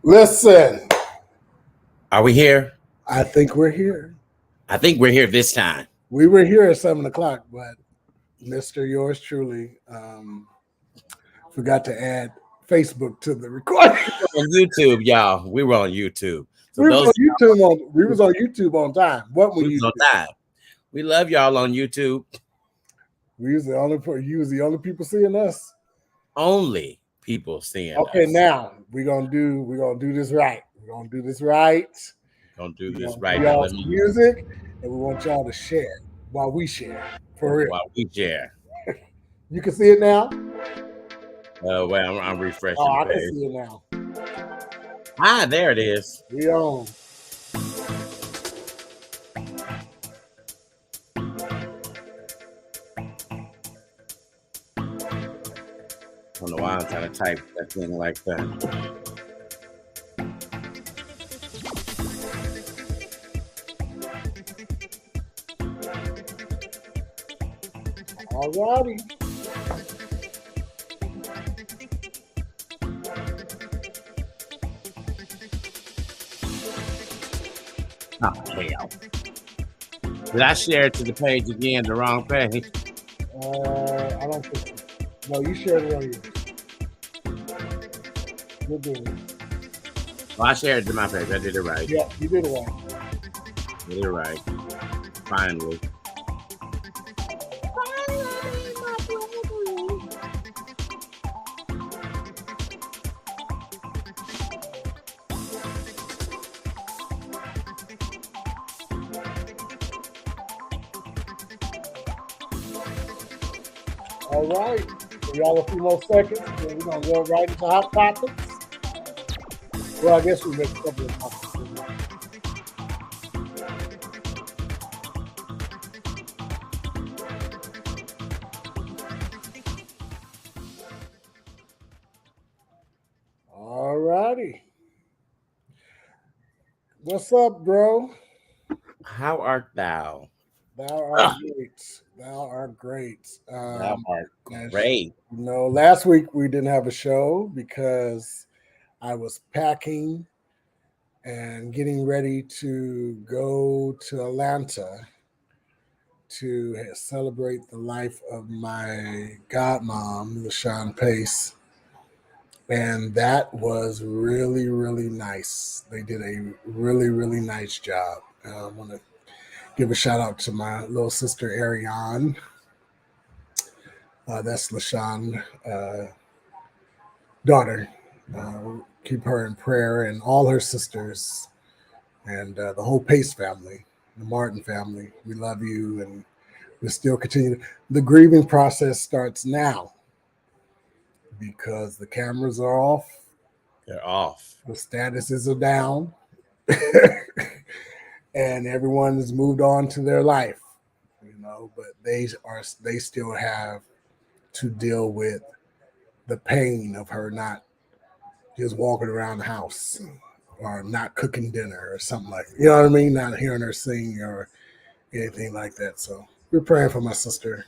Listen, Are we here? I think we're here. I think we're here this time. We were here at 7 o'clock, but Mr. Yours truly forgot to add Facebook to the recording. On YouTube, y'all. We were on YouTube. So we was those on YouTube on time. What were we you? was on time. We love y'all on YouTube. We was the only people seeing us. Only people seeing Okay, us. now we're gonna do this right. We're gonna do this right. Don't do We're this gonna right do now. y'all's music, and we want y'all to share while we share. For real. While we share. You can see it now. Well, I'm refreshing Oh, I the can page. see it now. There it is. We on. I don't know why I'm trying to type that thing like that. Alrighty. Oh, hell. Did I share it to the page again, the wrong page? I don't think so. No, you shared it on yours. You're doing it. Well, I shared it to my page. I did it right. Yeah, you did it right. Did it right. Finally. All right. Give y'all a few more seconds. Then we're gonna go right into hot topics. Well, I guess we make a couple of topics. All righty. What's up, bro? How art thou? Thou art great. Thou art great. Thou art as great. You know, last week we didn't have a show because I was packing and getting ready to go to Atlanta to celebrate the life of my godmom, LaShawn Pace. And that was really, really nice. They did a really, really nice job. I want to give a shout out to my little sister, Ariane. That's LaShawn daughter. Keep her in prayer and all her sisters and the whole Pace family, the Martin family. We love you and we still continue. The grieving process starts now because the cameras are off, They're off. the statuses are down, and everyone has moved on to their life. But they still have to deal with the pain of her not just walking around the house or not cooking dinner or something like that. You know what I mean? Not hearing her sing or anything like that. So we're praying for my sister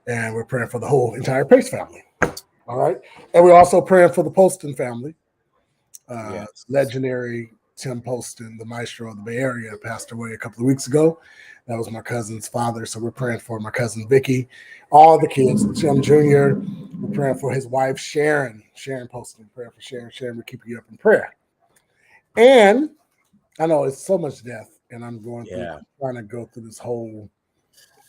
and we're praying for the whole entire Pace family. All right. And we're also praying for the Poston family. Yes. Legendary Tim Poston, the maestro of the Bay Area, passed away a couple of weeks ago. That was my cousin's father. So we're praying for my cousin Vicky, all the kids, Tim Jr. We're praying for his wife, Sharon Poston. Praying for Sharon. Sharon, we're keeping you up in prayer. And I know it's so much death, and I'm trying to go through this whole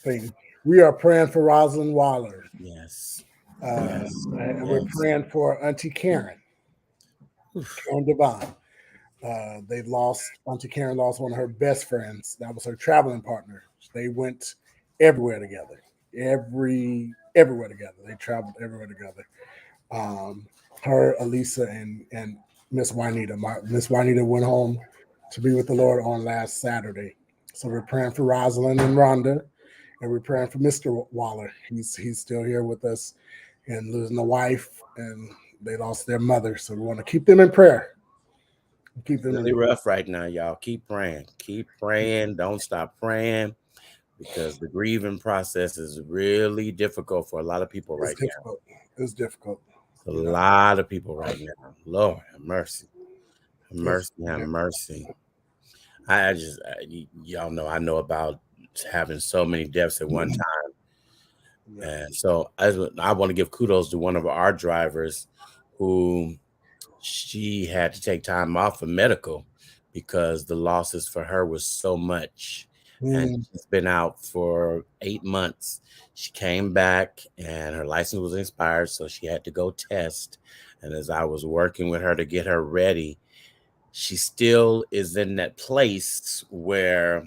thing. We are praying for Rosalind Waller. Yes. And we're praying for Auntie Karen. Karen Devon. Auntie Karen lost one of her best friends. That was her traveling partner. They went everywhere together. Everywhere together. They traveled everywhere together. Her, Elisa, and Miss Juanita. Miss Juanita went home to be with the Lord on last Saturday. So we're praying for Rosalind and Rhonda, and we're praying for Mr. Waller. He's still here with us and losing a wife, and they lost their mother. So we want to keep them in prayer. Keep them really rough right now, y'all. Keep praying. Keep praying. Don't stop praying because the grieving process is really difficult for a lot of people right now. It's difficult. A lot of people right now. Lord have mercy. Have mercy, have Yeah. mercy. Y'all know I know about having so many deaths at one time. Yeah. And so I want to give kudos to one of our drivers who she had to take time off of medical because the losses for her was so much. And she's been out for 8 months. She came back and her license was expired, so she had to go test. And as I was working with her to get her ready, she still is in that place where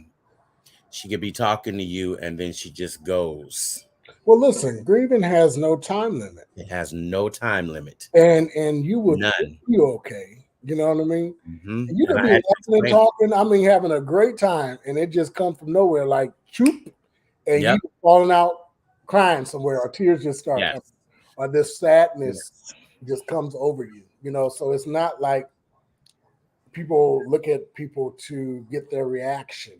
she could be talking to you and then she just goes. Well, listen, grieving has no time limit. It has no time limit. And you would None. be okay. You know what I mean? Mm-hmm. And you could be laughing and talking. I mean, having a great time, and it just come from nowhere, like choop, and you falling out crying somewhere, or tears just start coming, or this sadness just comes over you. You know, so it's not like people look at people to get their reaction.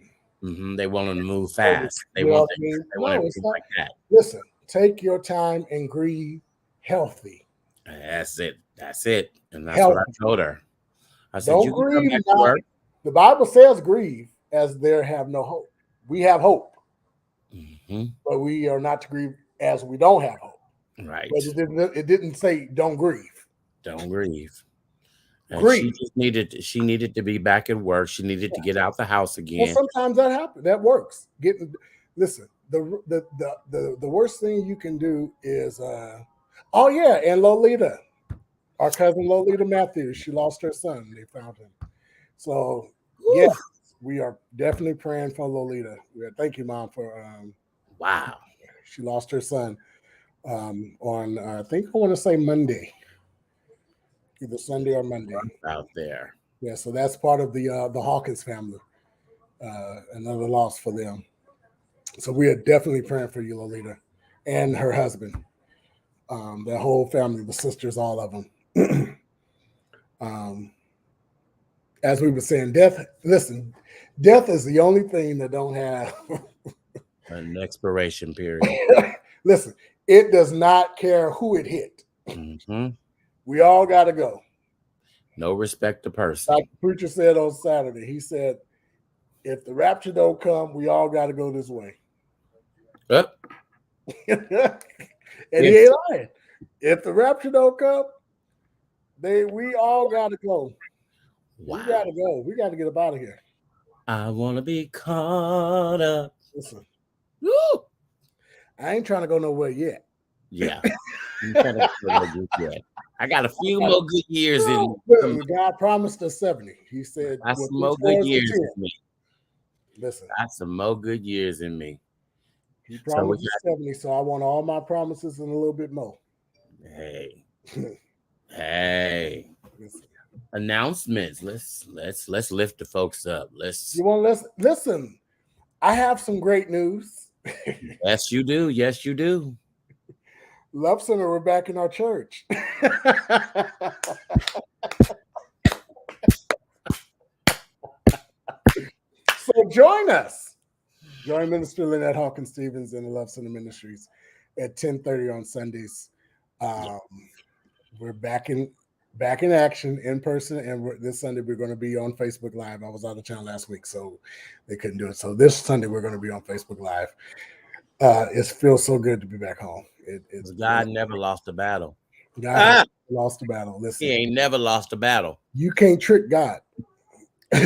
Mm-hmm. They want to move fast. They you know want what I mean? they want it's to not, like that. Listen, take your time and grieve healthy. That's it. That's it. And that's what I told her. I said, don't you grieve. can come back to work. The Bible says grieve as there have no hope. We have hope, but we are not to grieve as we don't have hope. Right. But it didn't say don't grieve. Don't grieve. And she needed to be back at work. She needed to get out the house again. Well, sometimes that happens. That works. Listen, the worst thing you can do is and Lolita, our cousin Lolita Matthews, she lost her son. They found him. So yes, we are definitely praying for Lolita. Thank you, Mom, for wow. She lost her son on I think I want to say Monday. Either Sunday or Monday. Out there. Yeah, so that's part of the Hawkins family. Another loss for them. So we are definitely praying for you, Lolita, and her husband. Their whole family, the sisters, all of them. As we were saying, death is the only thing that don't have an expiration period. Listen, it does not care who it hit. Mm-hmm. We all got to go. No respect to person. Like the preacher said on Saturday, he said, if the rapture don't come, we all got to go this way. And he ain't lying. If the rapture don't come, we all got to go. Wow. We got to go. We got to get up out of here. I want to be caught up. Listen, woo! I ain't trying to go nowhere yet. Yeah. I got a few more good years in. God promised us 70. He said, "That's some more good years in me." Listen, that's some more good years in me. He promised 70, so I want all my promises and a little bit more. Hey, hey. Listen. Announcements. Let's lift the folks up. Listen. I have some great news. Yes, you do. Yes, you do. Love Center, we're back in our church. So join us. Join Minister Lynette Hawkins Stevens and the Love Center Ministries at 10:30 on Sundays. We're back in action in person, and this Sunday we're going to be on Facebook Live. I was out of town last week, so they couldn't do it. So this Sunday we're going to be on Facebook Live. It feels so good to be back home. God never lost a battle. God lost a battle. Listen, he ain't never lost a battle. You can't trick God. He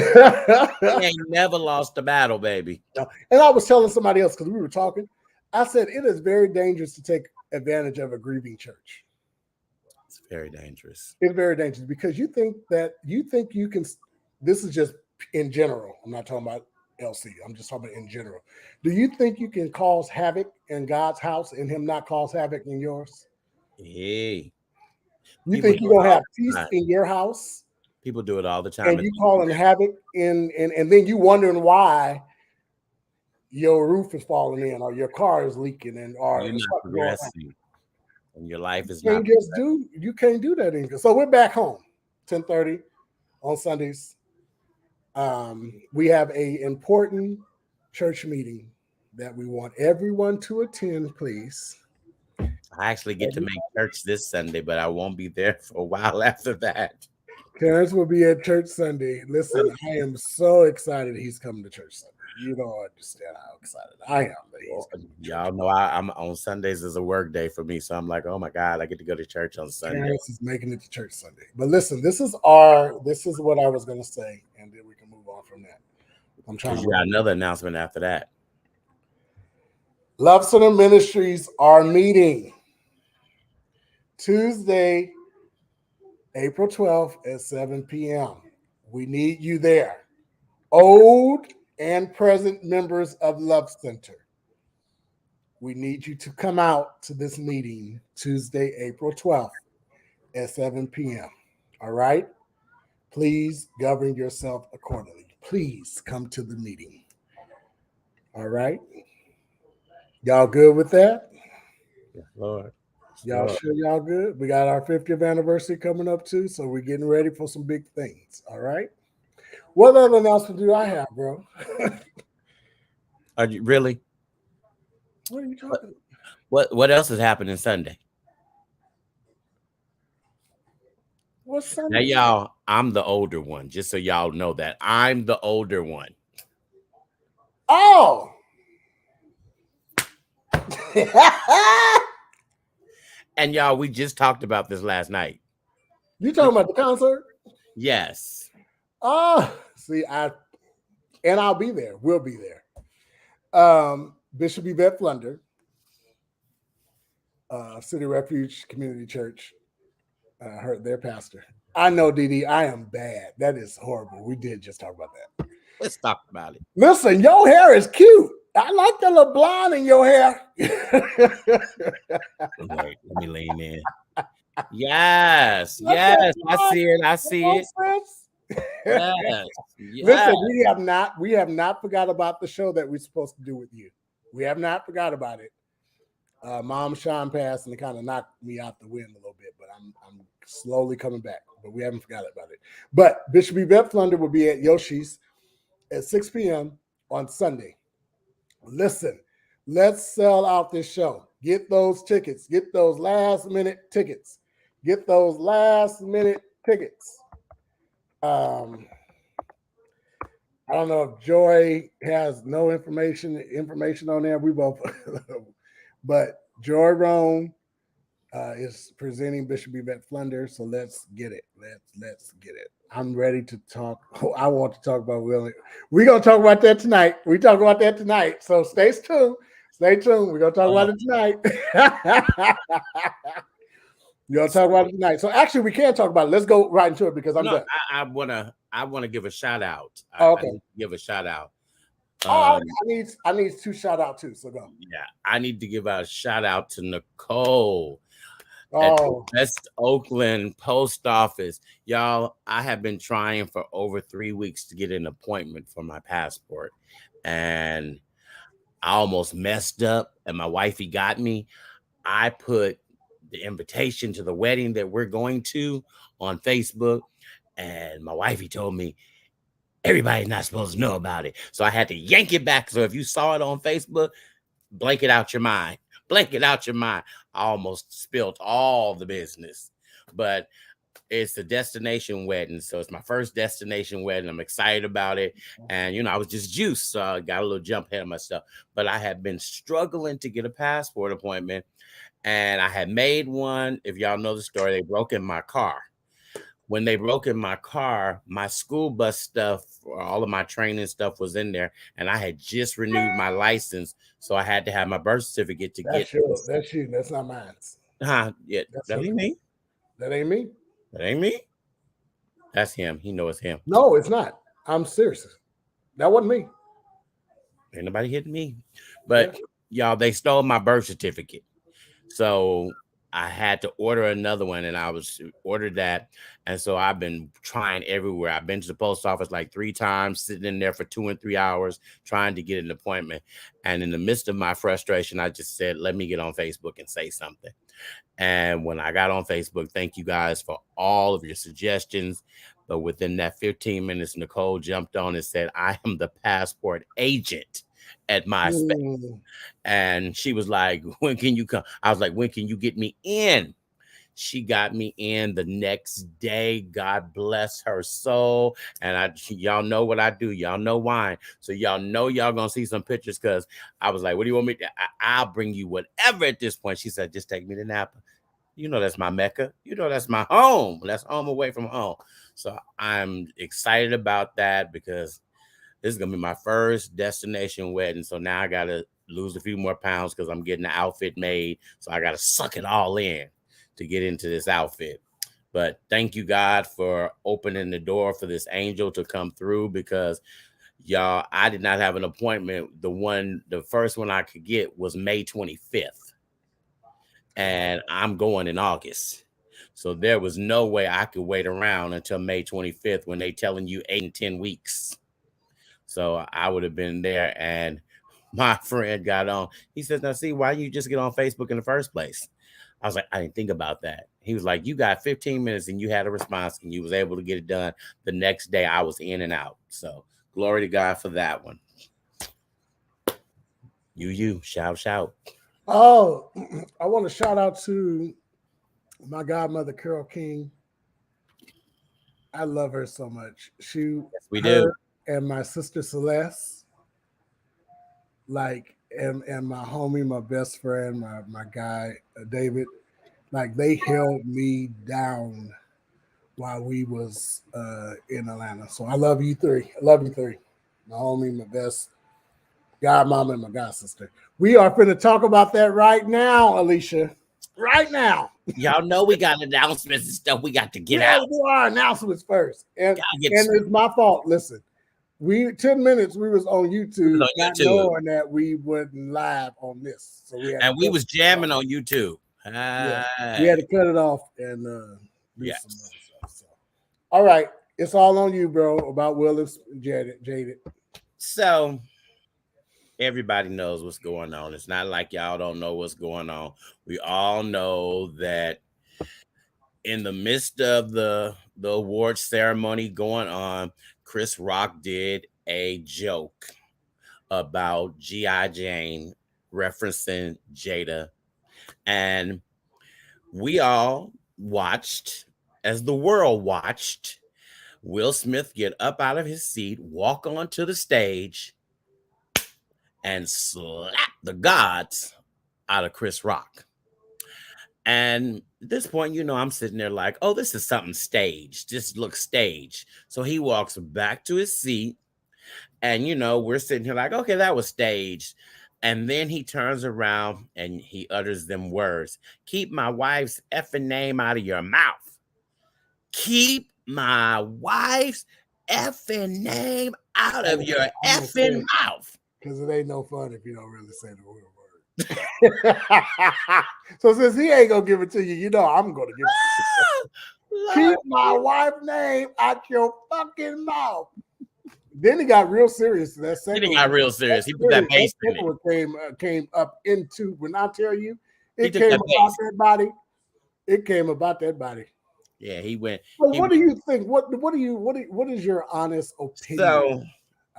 ain't never lost a battle, baby. And I was telling somebody else because we were talking. I said it is very dangerous to take advantage of a grieving church. It's very dangerous. It's very dangerous because you think you can. This is just in general. I'm not talking about LC. I'm just talking about in general. Do you think you can cause havoc in God's house and him not cause havoc in yours? Hey. You think you're gonna have peace in your house? People do it all the time. And you calling havoc and then you wondering why your roof is falling in or your car is leaking and or you're not progressing. And your life is not you can't do that anymore. So we're back home 10:30 on Sundays. We have a important church meeting that we want everyone to attend, please. I actually get to make church this Sunday, but I won't be there for a while after that. Terrence will be at church Sunday. Listen, I am so excited he's coming to church Sunday. You don't understand how excited I am that he's coming to Y'all church. know I'm on Sundays is a work day for me, so I'm like, oh my God, I get to go to church on Sunday. Terrence is making it to church Sunday. But listen, this is what I was going to say, and then we can move on from that. I'm trying to. You got another announcement after that. Love Center Ministries are meeting Tuesday, April 12th at 7 p.m. We need you there. Old and present members of Love Center. We need you to come out to this meeting Tuesday, April 12th at 7 p.m. All right? Please govern yourself accordingly. Please come to the meeting. All right? Y'all good with that? Lord. Y'all sure y'all good? We got our 50th anniversary coming up too, so we're getting ready for some big things. All right. What other announcement do I have, bro? Are you really? What are you talking? What else is happening Sunday? What's Sunday? Now, y'all, I'm the older one, just so y'all know that. I'm the older one. Oh. And y'all, we just talked about this last night. You talking about the concert? Yes. Oh, see, I'll be there. We'll be there. Bishop Yvette Flunder, City Refuge Community Church, heard their pastor. I know, Dee, I am bad. That is horrible. We did just talk about that. Let's talk about it. Listen, your hair is cute. I like the little blonde in your hair. Wait, let me lean in. Yes, yes, I see it. I see it. Yes, yes. Listen, we have not forgot about the show that we're supposed to do with you. We have not forgot about it. Mom Sean passed and it kind of knocked me out the wind a little bit, but I'm slowly coming back. But we haven't forgot about it. But Bishop Yvette Flunder will be at Yoshi's at 6 p.m. on Sunday. Listen, let's sell out this show. Get those tickets. Get those last minute tickets. Get those last minute tickets. I don't know if Joy has no information on there. We both, but Joy Rome is presenting Bishop Yvette Flunder. So let's get it. Let's get it. I'm ready to talk. Oh, I want to talk about Willie. We're going to talk about that tonight. We talk about that tonight. So stay tuned. Stay tuned. We're going to talk about it tonight. You're going to talk about it tonight. So actually, we can talk about it. Let's go right into it because I'm done. I want to give a shout out. Okay. I give a shout out. I need to shout out too. So go. Yeah, I need to give a shout out to Nicole. At the West Oakland Post Office. Y'all, I have been trying for over 3 weeks to get an appointment for my passport. And I almost messed up and my wifey got me. I put the invitation to the wedding that we're going to on Facebook. And my wifey told me, everybody's not supposed to know about it. So I had to yank it back. So if you saw it on Facebook, blank it out your mind. Blank it out your mind. I almost spilled all the business, but it's a destination wedding. So it's my first destination wedding. I'm excited about it. And, I was just juiced. So I got a little jump ahead of myself, but I have been struggling to get a passport appointment and I had made one. If y'all know the story, they broke in my car. When they broke in my car, my school bus stuff, all of my training stuff was in there, and I had just renewed my license, so I had to have my birth certificate to get. That's you. That's not mine. Yeah, that ain't me. That ain't me. That ain't me. That's him. He knows it's him. No, it's not. I'm serious. That wasn't me. Ain't nobody hitting me. But y'all, they stole my birth certificate, so I had to order another one, and I was ordered that. And so I've been trying everywhere. I've been to the post office like 3 times, sitting in there for 2 and 3 hours trying to get an appointment. And in the midst of my frustration, I just said, let me get on Facebook and say something. And when I got on Facebook, thank you guys for all of your suggestions. But within that 15 minutes, Nicole jumped on and said, I am the passport agent. at MySpace. Mm. And she was like, when can you come? I was like, when can you get me in? She got me in the next day. God bless her soul. And y'all know what I do. Y'all know wine. So y'all know y'all gonna see some pictures because I was like, what do you want me to? I'll bring you whatever at this point. She said, just take me to Napa. You know that's my Mecca. You know that's my home. That's home away from home. So I'm excited about that because this is gonna be my first destination wedding. So now I gotta lose a few more pounds because I'm getting the outfit made. So I gotta suck it all in to get into this outfit. But thank you, God, for opening the door for this angel to come through because y'all, I did not have an appointment. The first one I could get was May 25th. And I'm going in August. So there was no way I could wait around until May 25th when they telling you 8 and 10 weeks. So I would have been there. And my friend got on. He says, now see, why you just get on Facebook in the first place? I was like, I didn't think about that. He was like, you got 15 minutes and you had a response and you was able to get it done. The next day I was in and out. So glory to God for that one. Shout. Oh, I want to shout out to my godmother, Carol King. I love her so much. We her do. and my sister Celeste, like, and my homie, my best friend, my guy, David, like they held me down while we was in Atlanta. So I love you three. I love you three. My homie, my best godmama, and my god sister. We are going to talk about that right now, Alicia. Right now. Y'all know we got announcements and stuff we got to get out. We do our announcements first. And it's my fault. Listen, 10 minutes we was on YouTube, not knowing that we wouldn't live on this. So we was jamming on YouTube. Yeah, we had to cut it off and do some other stuff. So. All right, it's all on you, bro. About Willis and Jaded. So everybody knows what's going on. It's not like y'all don't know what's going on. We all know that in the midst of the award ceremony going on, Chris Rock did a joke about G.I. Jane referencing Jada. And we all watched, as the world watched, Will Smith get up out of his seat, walk onto the stage, and slap the gods out of Chris Rock. And at this point, I'm sitting there like, oh, this is something staged. This looks staged. So he walks back to his seat. And, we're sitting here like, okay, that was staged. And then he turns around and he utters them words. Keep my wife's effing name out of your mouth. Keep my wife's effing name out of your effing mouth. Because it ain't no fun if you don't really say the real word. So since he ain't going to give it to you, I'm going to give it to you. Keep my wife's name out your fucking mouth. Then he got real serious. That second he got real serious. He put that bass in it. Came up into, when I tell you, it came about that body. It came about that body. Yeah, he went. So what do you think? What is your honest opinion? So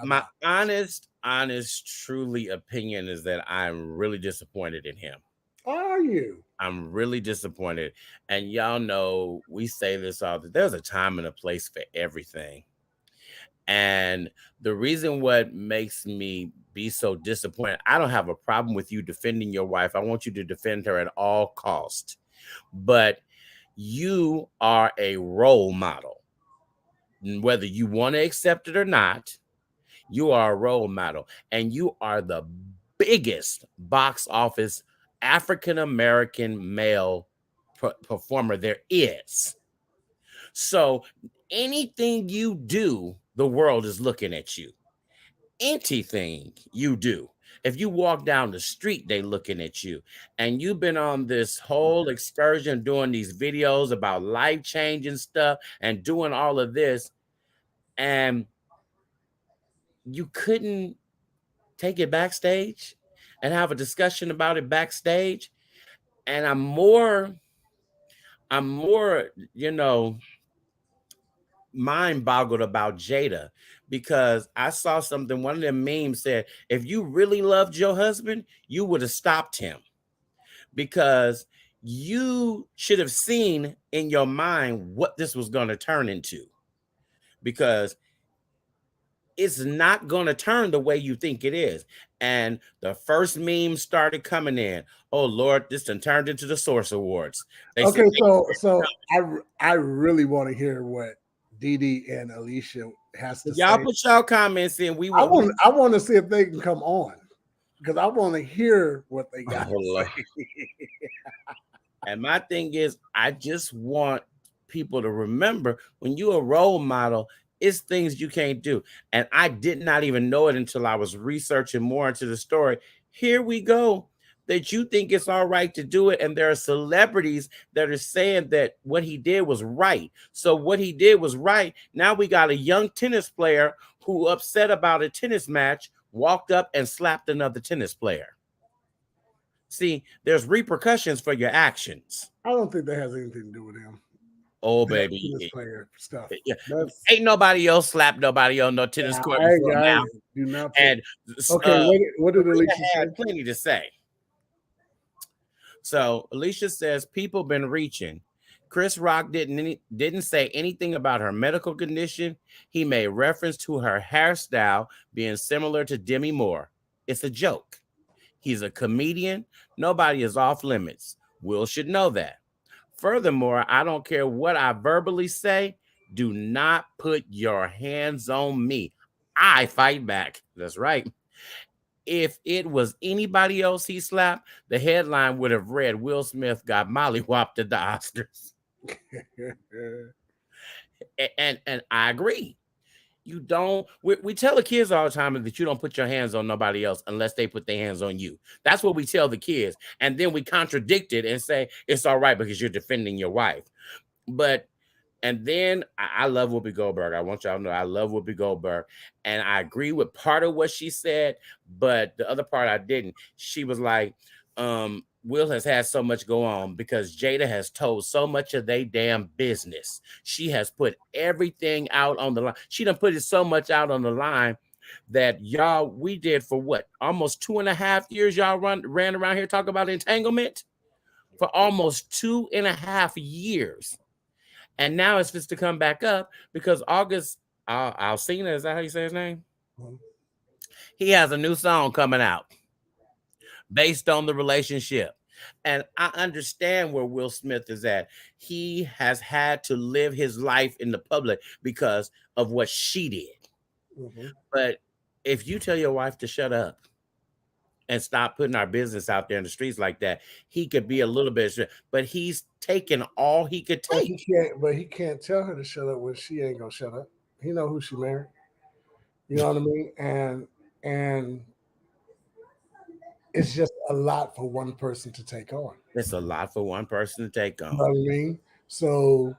my honest, truly opinion is that I'm really disappointed in him. Are you? I'm really disappointed. And y'all know we say this all. There's a time and a place for everything. And the reason what makes me be so disappointed, I don't have a problem with you defending your wife. I want you to defend her at all costs. But you are a role model. Whether you want to accept it or not, you are a role model. And you are the biggest box office African-American male performer there is. So anything you do, the world is looking at you. Anything you do. If you walk down the street, they looking at you. And you've been on this whole excursion doing these videos about life-changing stuff and doing all of this. And you couldn't take it backstage and have a discussion about it backstage. And I'm more, mind boggled about Jada because I saw something. One of them memes said, if you really loved your husband, you would have stopped him, because you should have seen in your mind what this was going to turn into, because it's not going to turn the way you think it is. And the first meme started coming in. Oh Lord, this done turned into the Source Awards. They said, Okay, so I really want to hear what Dee and Alicia has to y'all say. put y'all comments in. We I will. want to see if they can come on because I want to hear what they got to say. And my thing is, I just want people to remember, when you're a role model, it's things you can't do. And I did not even know it until I was researching more into the story. Here we go. That you think it's all right to do it. And there are celebrities that are saying that what he did was right. So what he did was right. Now we got a young tennis player who, upset about a tennis match, walked up and slapped another tennis player. See, there's repercussions for your actions. I don't think that has anything to do with him. Oh, That baby. tennis player stuff. Yeah. That's, Ain't nobody else slapped nobody on no tennis court before now. do not. And Okay, what did Alicia Alicia say? had plenty to say. So Alicia says people been reaching. Chris Rock didn't say anything about her medical condition. He made reference to her hairstyle being similar to Demi Moore. It's a joke. He's a comedian. Nobody is off limits. Will should know that. Furthermore, I don't care what I verbally say. Do not put your hands on me. I fight back. That's right. If it was anybody else he slapped, the headline would have read, Will Smith got mollywopped at the Oscars. And I agree. You don't, we tell the kids all the time that you don't put your hands on nobody else unless they put their hands on you. That's what we tell the kids. And then we contradict it and say it's all right because you're defending your wife. And then I love Whoopi Goldberg. I want y'all to know I love Whoopi Goldberg. And I agree with part of what she said, but the other part I didn't. She was like, Will has had so much go on because Jada has told so much of their damn business. She has put everything out on the line. She done put it so much out on the line that y'all, we did for what? Almost 2.5 years y'all ran around here talking about entanglement? For almost 2.5 years. And now it's just to come back up because August Alsina, is that how you say his name? Mm-hmm. He has a new song coming out based on the relationship. And I understand where Will Smith is at. He has had to live his life in the public because of what she did. Mm-hmm. But if you tell your wife to shut up and stop putting our business out there in the streets like that, he could be a little bit, but he's taken all he could take. But he can't tell her to shut up when she ain't gonna shut up. He know who she married. You know what I mean? And it's just a lot for one person to take on. It's a lot for one person to take on. You know what I mean? So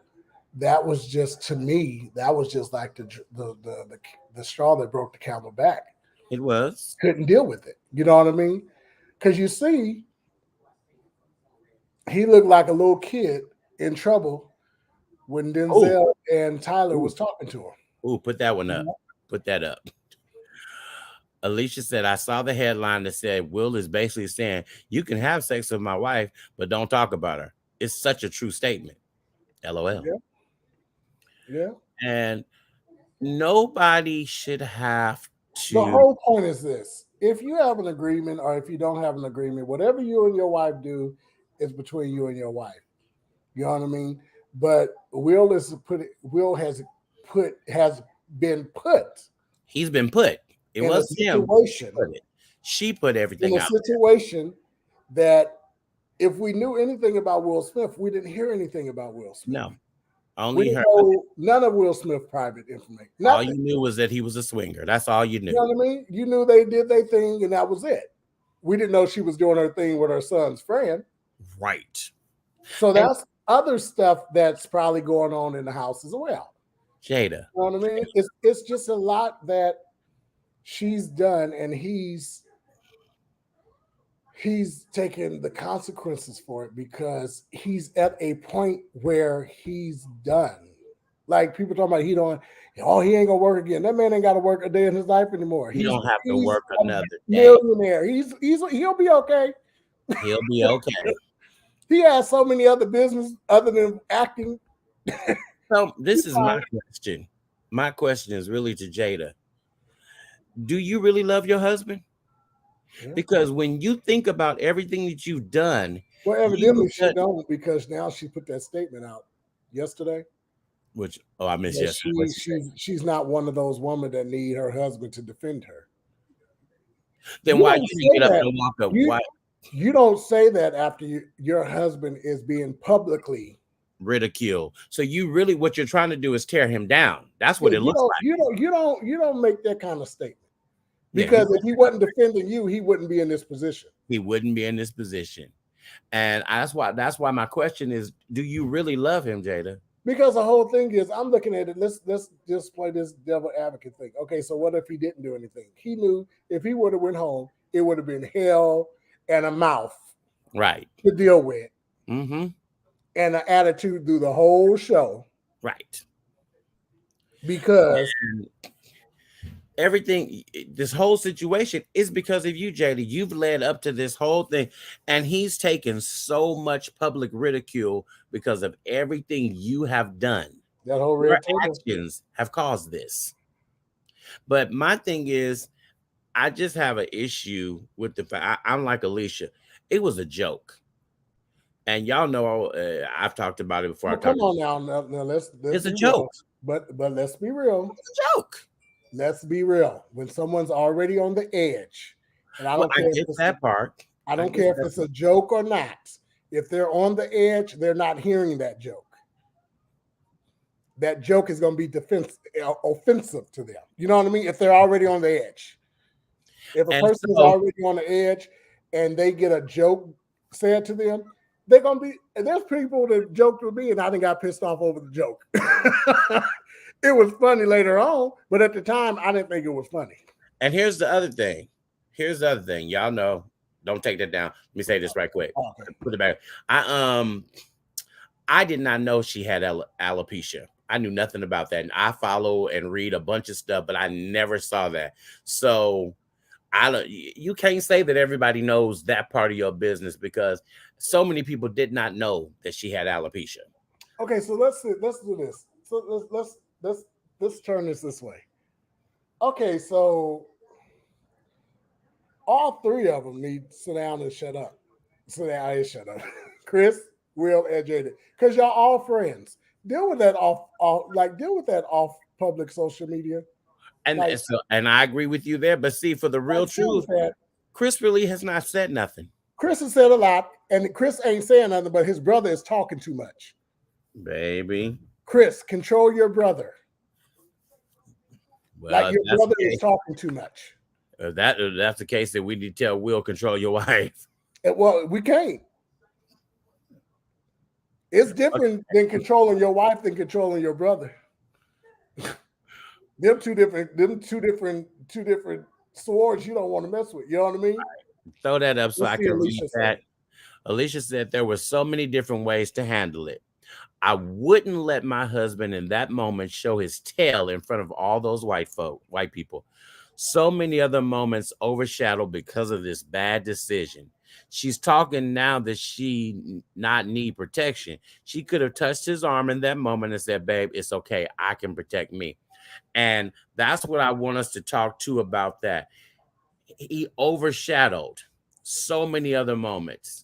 that was just, to me, that was just like the straw that broke the camel back. It was. Couldn't deal with it. You know what I mean? Because you see, he looked like a little kid in trouble when Denzel and Tyler was talking to him. Ooh, put that one up. Put that up. Alicia said, I saw the headline that said, Will is basically saying, you can have sex with my wife, but don't talk about her. It's such a true statement. LOL. Yeah. And nobody should have to. The whole point is this. If you have an agreement or if you don't have an agreement, whatever you and your wife do is between you and your wife. You know what I mean? But Will has been put. He's been put. It was him. She put everything in a situation that if we knew anything about Will Smith, we didn't hear anything about Will Smith. No. Only her. None of Will Smith's private information. Nothing. All you knew was that he was a swinger. That's all you knew. You know what I mean? You knew they did their thing and that was it. We didn't know she was doing her thing with her son's friend. Right. So that's other stuff that's probably going on in the house as well. Jada. You know what I mean? It's just a lot that she's done, and he's taken the consequences for it because he's at a point where he's done. Like people talking about he don't. Oh, he ain't gonna work again. That man ain't got to work a day in his life anymore. You don't have to He's work a another day. millionaire. He'll be okay. He'll be okay. He has so many other business other than acting. So this is my question. My question is really to Jada. Do you really love your husband? Yeah. Because when you think about everything that you've done, Well, evidently she don't, because now she put that statement out yesterday. Which I missed yesterday. She's not one of those women that need her husband to defend her. Then why you didn't get up and walk up? Why you don't say that after your husband is being publicly ridiculed? So you really, what you're trying to do is tear him down. That's what it looks like. You don't make that kind of statement. Because if he wasn't defending you, he wouldn't be in this position. He wouldn't be in this position. And that's why my question is, do you really love him, Jada? Because the whole thing is, I'm looking at it. Let's just play this devil advocate thing. Okay, so what if he didn't do anything? He knew if he would have went home, it would have been hell and a mouth, right, to deal with, mm-hmm. and an attitude through the whole show, right? Because everything, this whole situation is because of you, Jada. You've led up to this whole thing, and he's taken so much public ridicule because of everything you have done. That whole your actions have caused this. But my thing is, I just have an issue with the fact I'm like Alicia. It was a joke, and y'all know I've talked about it before. Well, come on now, let's it's a joke. But let's be real. It's a joke. Let's be real. When someone's already on the edge, and I don't care if it's that part. I don't care if it's a joke or not. If they're on the edge, they're not hearing that joke. That joke is going to be offensive to them. You know what I mean? If they're already on the edge. If a person is already on the edge and they get a joke said to them, they're going to be, and there's people that joked with me and I didn't got pissed off over the joke. It was funny later on, but at the time, I didn't think it was funny. And here's the other thing. Y'all know, don't take that down. Let me say this right quick. Okay. Put it back. I did not know she had alopecia. I knew nothing about that. And I follow and read a bunch of stuff, but I never saw that. So you can't say that everybody knows that part of your business, because so many people did not know that she had alopecia. Okay, so let's do this. So let's turn this way. Okay, so all three of them need to sit down and shut up. Shut up. Chris, Will, and Jada, because y'all all friends. Deal with that off public social media. And I agree with you there. But see, for the real truth, Chris really has not said nothing. Chris has said a lot, and Chris ain't saying nothing, but his brother is talking too much. Baby. Chris, control your brother. Well, like your brother is talking too much. That's the case, that we need to tell Will, control your wife. Well, we can't. It's different than controlling your wife than controlling your brother. Them two different swords you don't want to mess with. You know what I mean? Throw that up so I can read that. Alicia said there were so many different ways to handle it. I wouldn't let my husband in that moment show his tail in front of all those white people. So many other moments overshadowed because of this bad decision. She's talking now that she not need protection. She could have touched his arm in that moment and said, babe, it's okay. I can protect me. And that's what I want us to talk to about that. He overshadowed so many other moments.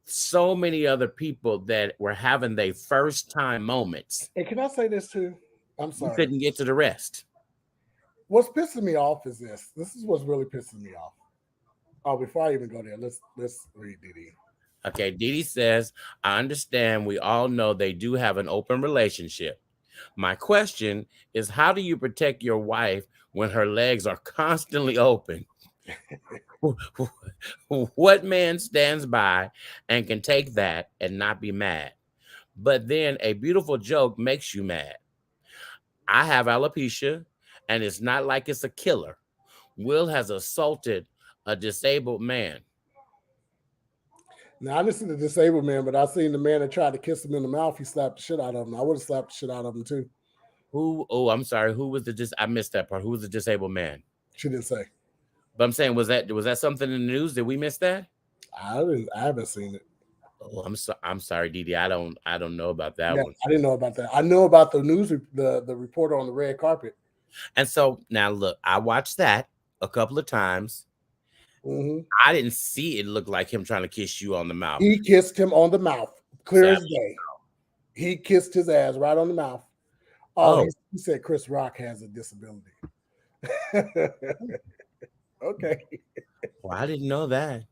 So many other people that were having their first time moments. And can I say this too? I'm sorry. You couldn't get to the rest. What's pissing me off is this. This is what's really pissing me off. Oh, before I even go there, let's read Didi. Okay, Didi says, I understand we all know they do have an open relationship. My question is, how do you protect your wife when her legs are constantly open? What man stands by and can take that and not be mad? But then a beautiful joke makes you mad. I have alopecia, and it's not like it's a killer. Will has assaulted a disabled man. Now I didn't see the disabled man, but I seen the man that tried to kiss him in the mouth. He slapped the shit out of him. I would have slapped the shit out of him too. Who? Oh, I'm sorry. Who was the I missed that part. Who was the disabled man? She didn't say. But I'm saying, was that something in the news? Did we miss that? I haven't seen it. Oh, I'm sorry, Didi. I don't know about that Yeah, one. I didn't know about that. I know about the news, the reporter on the red carpet. And so now look, I watched that a couple of times. Mm-hmm. I didn't see it look like him trying to kiss you on the mouth. He kissed him on the mouth, clear as day. He kissed his ass right on the mouth. Oh. He said Chris Rock has a disability. Okay. Well, I didn't know that.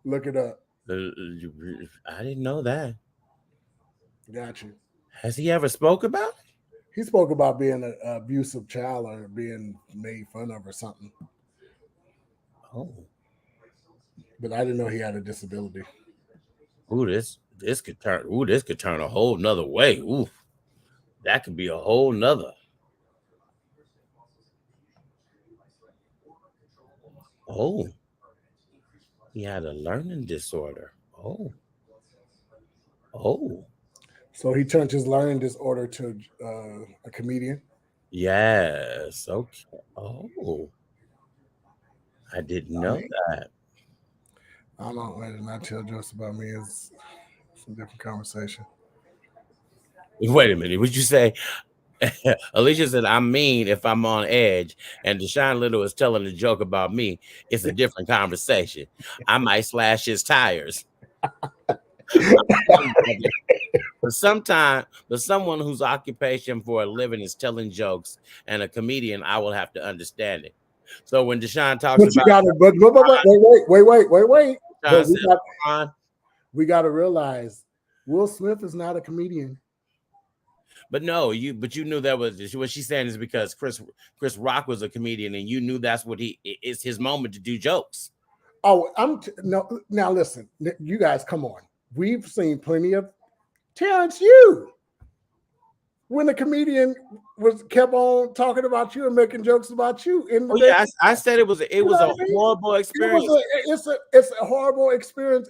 Look it up. I didn't know that. Got you. Has he ever spoke about it? He spoke about being an abusive child or being made fun of or something. Oh. But I didn't know he had a disability. Ooh, this could turn a whole nother way. Ooh. That could be a whole nother. Oh. He had a learning disorder. Oh. Oh. So he turned his learning disorder to a comedian? Yes. Okay. Oh. I didn't know that. I don't know. I did not tell jokes about me. It's a different conversation. Wait a minute. What'd you say? Alicia said, I'm mean if I'm on edge, and Deshaun Little is telling a joke about me. It's a different conversation. I might slash his tires. But someone whose occupation for a living is telling jokes and a comedian, I will have to understand it. So when Deshaun talks about, wait. We got to realize Will Smith is not a comedian. But no, you knew that was what she's saying is because Chris Rock was a comedian, and you knew that's what it's his moment to do jokes. Oh, now listen, you guys, come on. We've seen plenty of Terrence Yu. When the comedian kept on talking about you and making jokes about you. I said it was a horrible experience. It's a horrible experience,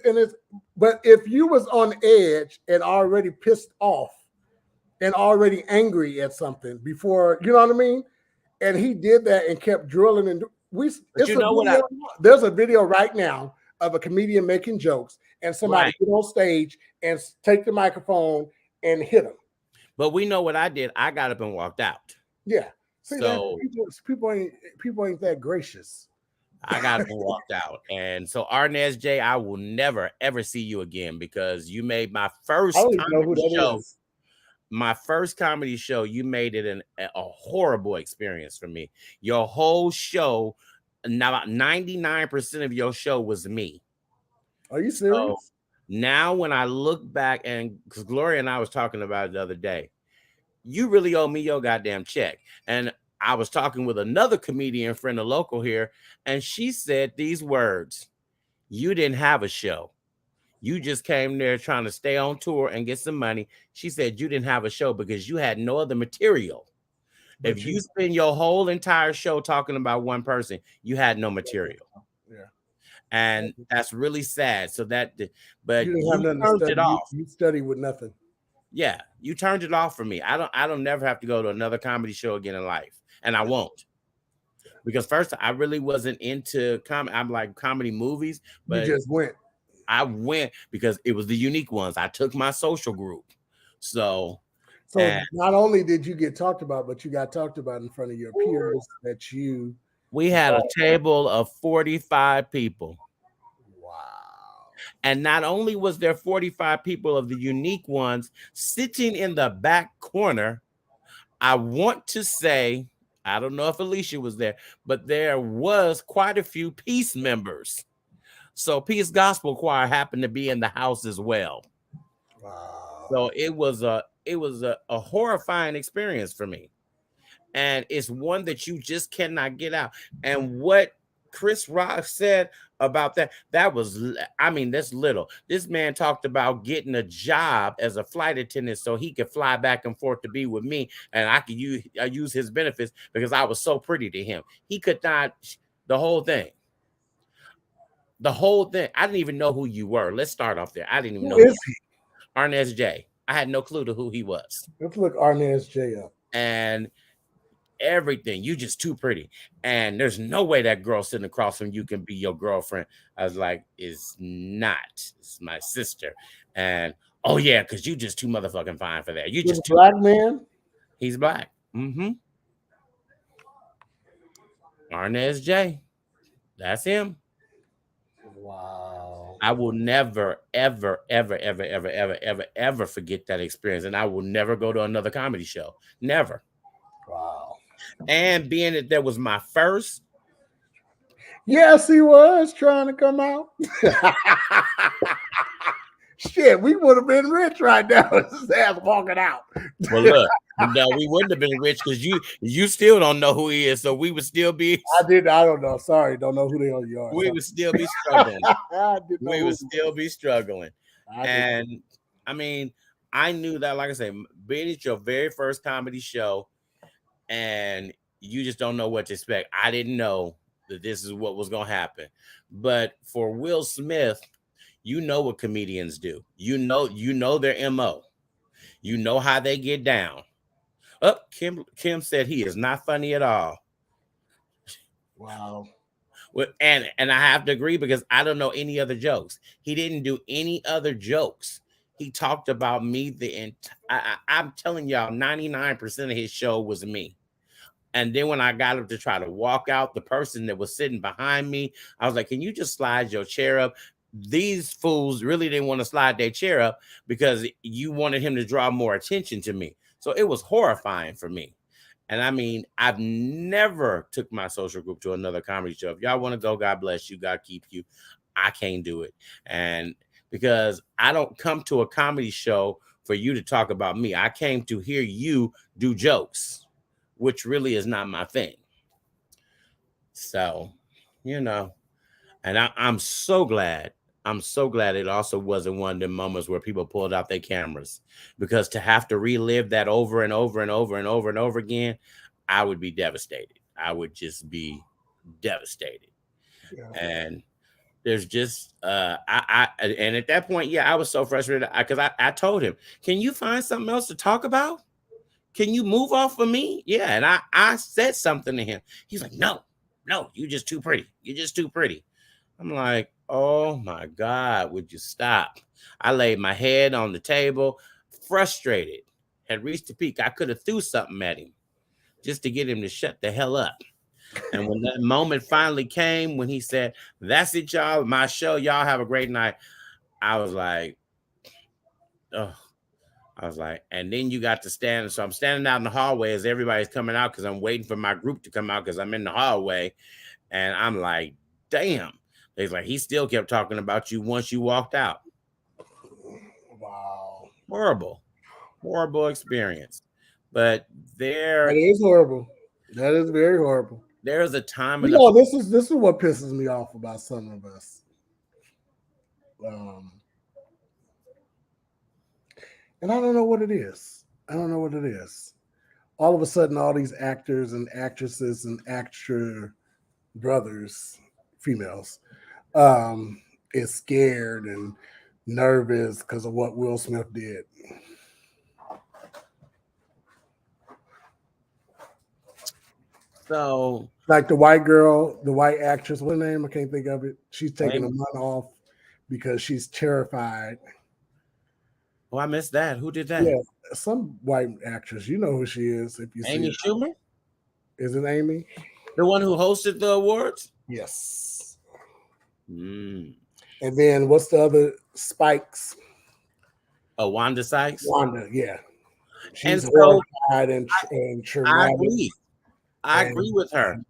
but if you was on edge and already pissed off and already angry at something before, you know what I mean? And he did that and kept drilling and there's a video right now of a comedian making jokes and somebody get on stage and take the microphone and hit him. But we know what I did. I got up and walked out. Yeah. See, so people ain't that gracious. I got up and walked out. And so Arnez J, I will never ever see you again because you made my first comedy show. My first comedy show, you made it a horrible experience for me. Your whole show, now 99% of your show was me. Are you serious? So, now, when I look back, and because Gloria and I was talking about it the other day, you really owe me your goddamn check. And I was talking with another comedian friend, a local here, and she said these words: "You didn't have a show. You just came there trying to stay on tour and get some money." She said you didn't have a show because you had no other material. If you spend your whole entire show talking about one person, you had no material. Yeah. And that's really sad. So but you turned it off. You study with nothing. Yeah, you turned it off for me. I don't never have to go to another comedy show again in life, and I won't. Because first, I really wasn't into comedy. I'm like comedy movies, but you just went. I went because it was the unique ones. I took my social group. So not only did you get talked about, but you got talked about in front of your peers that you. We had a table of 45 people. Wow. And not only was there 45 people of the unique ones sitting in the back corner, I want to say, I don't know if Alicia was there, but there was quite a few Peace members. So Peace Gospel Choir happened to be in the house as well. Wow. So it was a horrifying experience for me. And it's one that you just cannot get out. And what Chris Rock said about that's little. This man talked about getting a job as a flight attendant so he could fly back and forth to be with me, and I could use his benefits because I was so pretty to him. He could not, the whole thing. The whole thing. I didn't even know who you were. Let's start off there. I didn't even Who know who is he? Arnez J. I had no clue to who he was. Let's look Arnez J up. And everything. You just too pretty. And there's no way that girl sitting across from you can be your girlfriend. I was like, it's not. It's my sister. And oh yeah, because you just too motherfucking fine for that. You He's just a too black man. He's black. Arnez J. That's him. Wow. I will never, ever, ever, ever, ever, ever, ever, ever forget that experience. And I will never go to another comedy show. Never. Wow. And being that that was my first. Yes, he was trying to come out. Shit, we would have been rich right now. His ass walking out. Well, look, no, we wouldn't have been rich because you still don't know who he is. So we would still be. I don't know. Sorry, don't know who the hell you are. We would still be struggling. We would still be struggling. And I mean, I knew that, like I said, being at your very first comedy show and you just don't know what to expect. I didn't know that this is what was going to happen. But for Will Smith, you know what comedians do. You know their MO. You know how they get down. Kim said he is not funny at all. Wow. Well, and I have to agree because I don't know any other jokes. He didn't do any other jokes. He talked about me. I'm telling y'all, 99% of his show was me. And then when I got up to try to walk out, the person that was sitting behind me, I was like, can you just slide your chair up? These fools really didn't want to slide their chair up because you wanted him to draw more attention to me. So it was horrifying for me. And I mean, I've never took my social group to another comedy show. If y'all want to go, God bless you. God keep you. I can't do it. And because I don't come to a comedy show for you to talk about me. I came to hear you do jokes, which really is not my thing. So, and I'm so glad. I'm so glad it also wasn't one of the moments where people pulled out their cameras, because to have to relive that over and over and over and over and over again, I would be devastated. I would just be devastated. Yeah. And there's just and at that point, I was so frustrated because I told him, can you find something else to talk about? Can you move off of me? Yeah. And I said something to him. He's like, no, you're just too pretty. You're just too pretty. I'm like, oh my God, would you stop? I laid my head on the table, frustrated, had reached the peak. I could have threw something at him just to get him to shut the hell up. And when that moment finally came, when he said, that's it, y'all, my show, y'all have a great night, I was like, oh. I was like, and then you got to stand. So I'm standing out in the hallway as everybody's coming out because I'm waiting for my group to come out because I'm in the hallway. And I'm like, damn. He's like, he still kept talking about you once you walked out. Wow. Horrible experience. But that is horrible. That is very horrible. There's a time. This is what pisses me off about some of us. And I don't know what it is. All of a sudden, all these actors and actresses and actor brothers, females, is scared and nervous because of what Will Smith did. So, like the white girl, the white actress, what's her name? I can't think of it. She's taking a month off because she's terrified. Oh, I missed that. Who did that? Yeah, some white actress. You know who she is if you see Amy Schumer? Is it Amy? The one who hosted the awards? Yes. And then what's the other Spikes? Oh, Wanda Sykes? Wanda, yeah. She's horrified and I agree. I agree with her.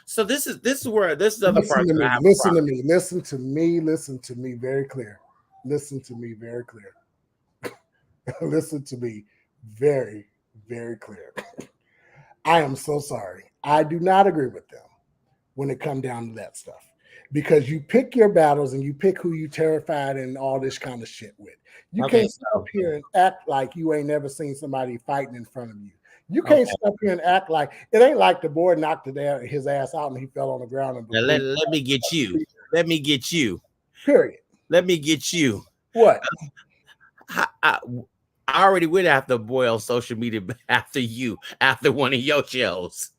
So this is the other part. Listen to me very clear. Listen to me very clear. Listen to me very, very clear. I am so sorry. I do not agree with them when it comes down to that stuff. Because you pick your battles and you pick who you terrified and all this kind of shit with. You can't sit up here and act like you ain't never seen somebody fighting in front of you. You Okay. can't step here and act like it ain't like the boy knocked his ass out and he fell on the ground and Now let me get you. Let me get you. Period. Let me get you. What? I already went after a boy on social media after one of your shows.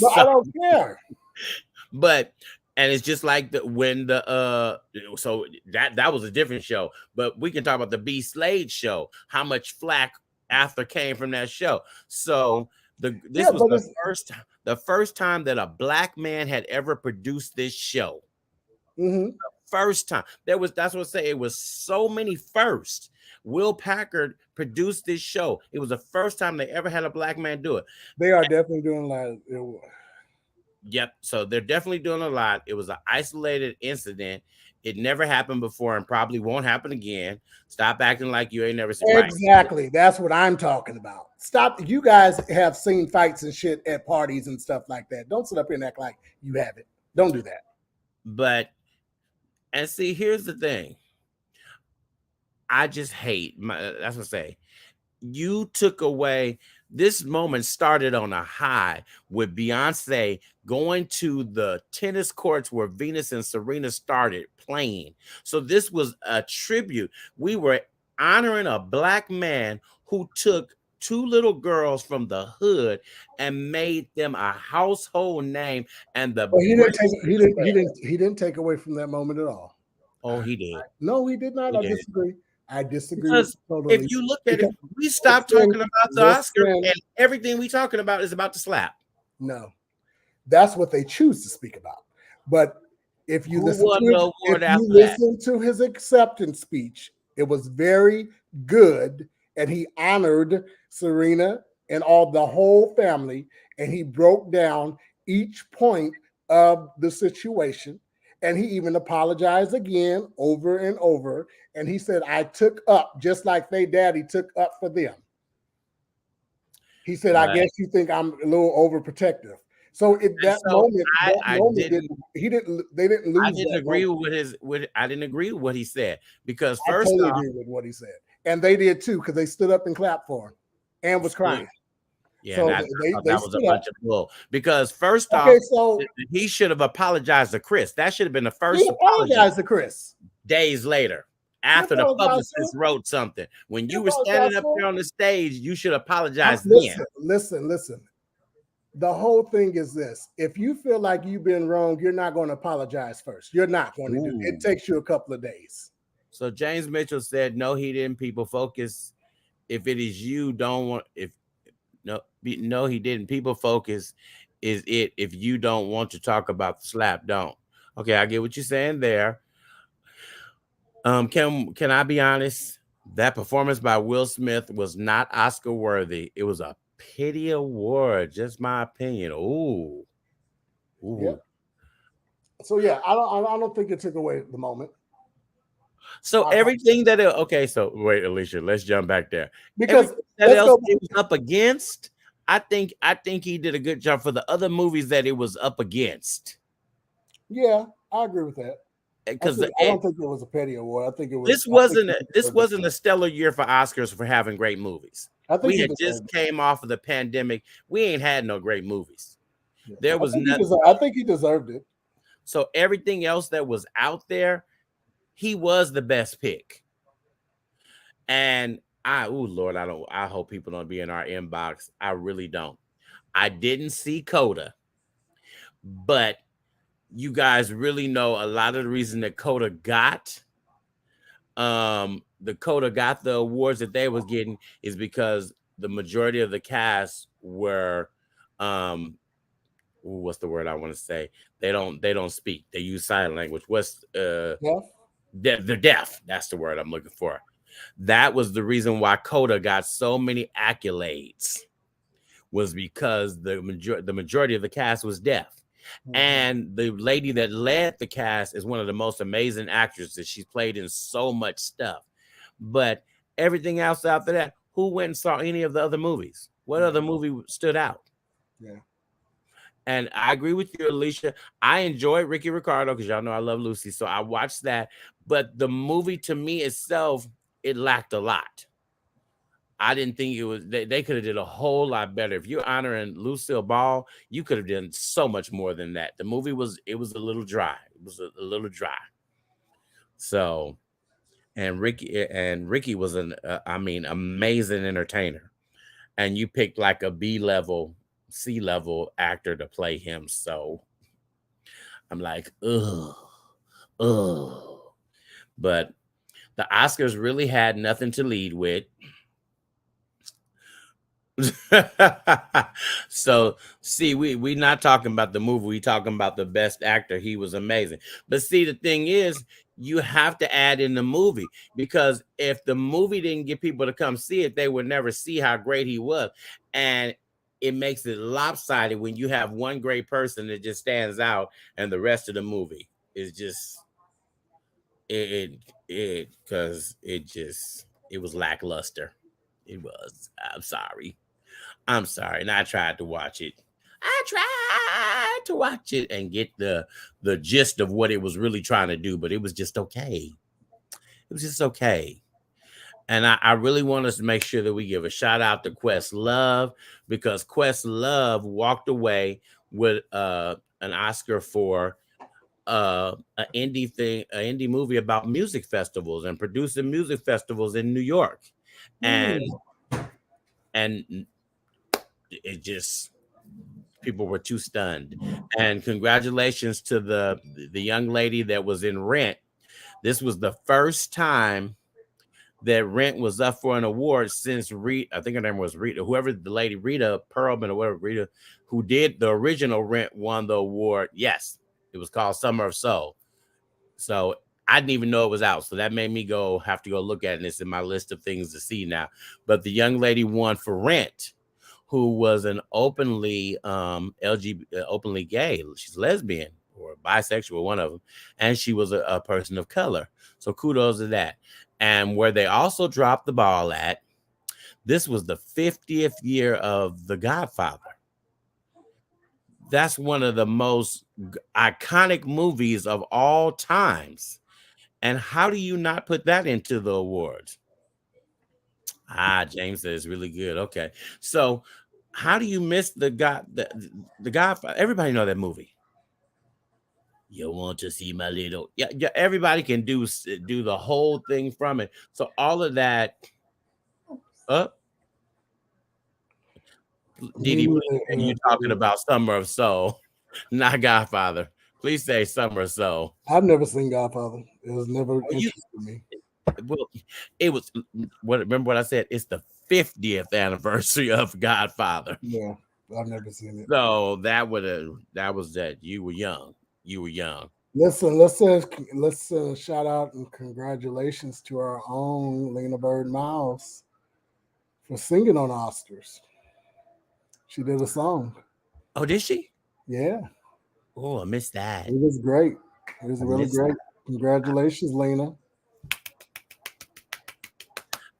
But I don't care. But and it's just like so that was a different show. But we can talk about the B Slade show. How much flack after came from that show. So this was the first time that a black man had ever produced this show. Mm-hmm. First time. That's what I say. It was so many firsts. Will Packard produced this show. It was the first time they ever had a black man do it. They are definitely doing like Yep. So they're definitely doing a lot. It was an isolated incident. It never happened before and probably won't happen again. Stop acting like you ain't never seen. Exactly. Right. That's what I'm talking about. Stop. You guys have seen fights and shit at parties and stuff like that. Don't sit up here and act like you haven't. Don't do that. But, and see, here's the thing. I just hate that's what I say. You took away. This moment started on a high with Beyonce going to the tennis courts where Venus and Serena started playing. So this was a tribute. We were honoring a black man who took two little girls from the hood and made them a household name. And he didn't take away from that moment at all. Oh, he did. No, he did not. I disagree. Because totally. If you look at it, we stopped talking about the Oscar, and everything we talking about is about to slap. No, that's what they choose to speak about. But if you listen to his acceptance speech, it was very good, and he honored Serena and the whole family, and he broke down each point of the situation. And he even apologized again over and over. And he said, I took up just like they daddy took up for them. He said, I guess you think I'm a little overprotective. So at that moment, they didn't lose. I didn't agree I didn't agree with what he said because first I totally agree with what he said. And they did too, because they stood up and clapped for him and was crying. Yeah, so that was a bunch of bull. Because first off, he should have apologized to Chris. That should have been the first apologize to Chris. Days later, after the publicist wrote something. When you were standing up there on the stage, you should apologize then. Listen. The whole thing is this. If you feel like you've been wrong, you're not going to apologize first. You're not going to do it. It takes you a couple of days. So James Mitchell said, no, he didn't. People focus. If it is you, don't want No, he didn't. People focus is it. If you don't want to talk about the slap, don't. Okay, I get what you're saying there. Can I be honest? That performance by Will Smith was not Oscar worthy. It was a pity award. Just my opinion. Ooh. Yeah. So yeah, I don't think it took away the moment. So everything that so wait, Alicia, let's jump back there. Because that else it was up against. I think he did a good job for the other movies that it was up against. Yeah, I agree with that. Because I don't think it was a petty award. I think it was. This wasn't a stellar year for Oscars for having great movies. I think we had just came off of the pandemic. We ain't had no great movies. Yeah. There was nothing. I think he deserved it. So everything else that was out there, he was the best pick. And I hope people don't be in our inbox. I really don't. I didn't see Coda, but you guys really know a lot of the reason that Coda got the awards that they was getting is because the majority of the cast were what's the word I want to say? They don't speak. They use sign language. What's they're deaf. That's the word I'm looking for. That was the reason why Coda got so many accolades, was because the majority of the cast was deaf. Mm-hmm. And the lady that led the cast is one of the most amazing actresses. She's played in so much stuff. But everything else after that, who went and saw any of the other movies? What other movie stood out? Yeah. And I agree with you, Alicia. I enjoyed Ricky Ricardo because y'all know I love Lucy. So I watched that. But the movie to me itself, it lacked a lot. I didn't think it was. They could have did a whole lot better. If you're honoring Lucille Ball, you could have done so much more than that. The movie was a little dry. It was a little dry. So, and Ricky was amazing entertainer. And you picked like a B level, C level actor to play him. So I'm like, ugh, ugh. But the Oscars really had nothing to lead with. So see, we not talking about the movie, we talking about the best actor. He was amazing. But see, the thing is, you have to add in the movie, because if the movie didn't get people to come see it, they would never see how great he was. And it makes it lopsided when you have one great person that just stands out and the rest of the movie is just because it was lackluster. It was. I'm sorry. And I tried to watch it. I tried to watch it and get the gist of what it was really trying to do, but it was just okay. It was just okay. And I really want us to make sure that we give a shout out to Questlove, because Questlove walked away with an Oscar for an indie movie about music festivals and producing music festivals in New York. And it just, people were too stunned. And congratulations to the young lady that was in Rent. This was the first time that Rent was up for an award since I think her name was Rita, whoever the lady, Rita Perlman or whatever, Rita, who did the original Rent, won the award. Yes, it was called Summer of Soul. So I didn't even know it was out. So that made me have to go look at it. And it's in my list of things to see now. But the young lady won for Rent, who was an openly openly gay. She's lesbian or bisexual, one of them. And she was a person of color. So kudos to that. And where they also dropped the ball at, this was the 50th year of The Godfather. That's one of the most iconic movies of all times. And how do you not put that into the awards? James says it's really good. Okay. So how do you miss the Godfather? Everybody know that movie. You want to see my little, yeah. Everybody can do the whole thing from it. So all of that. Didi, you talking about Summer of Soul, not Godfather. Please say Summer of Soul. I've never seen Godfather. It was never interested me. Well, it was. Remember what I said? It's the 50th anniversary of Godfather. Yeah, I've never seen it. So that was that. You were young. Listen, let's shout out and congratulations to our own Lena Bird Miles for singing on Oscars. She did a song. Oh, did she? Yeah. Oh, I missed that. It was great. It was really great. Congratulations, Lena.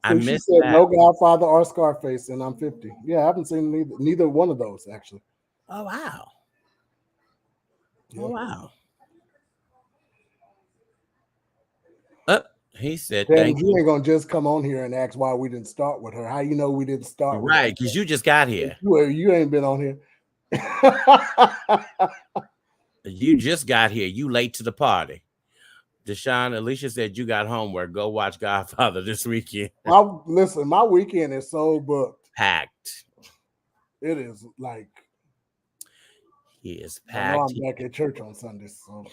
I missed she said that. No Godfather or Scarface, and I'm 50. Yeah, I haven't seen neither one of those actually. Oh wow. Yeah. Oh wow. He said, "Thank you." Ain't gonna just come on here and ask why we didn't start with her. How you know we didn't start? Right, because you just got here. Well, you ain't been on here. You just got here. You late to the party. Deshaun, Alicia said you got homework. Go watch Godfather this weekend. Listen, my weekend is so booked. Packed. It is like he is packed. I know I'm back at church on Sundays, so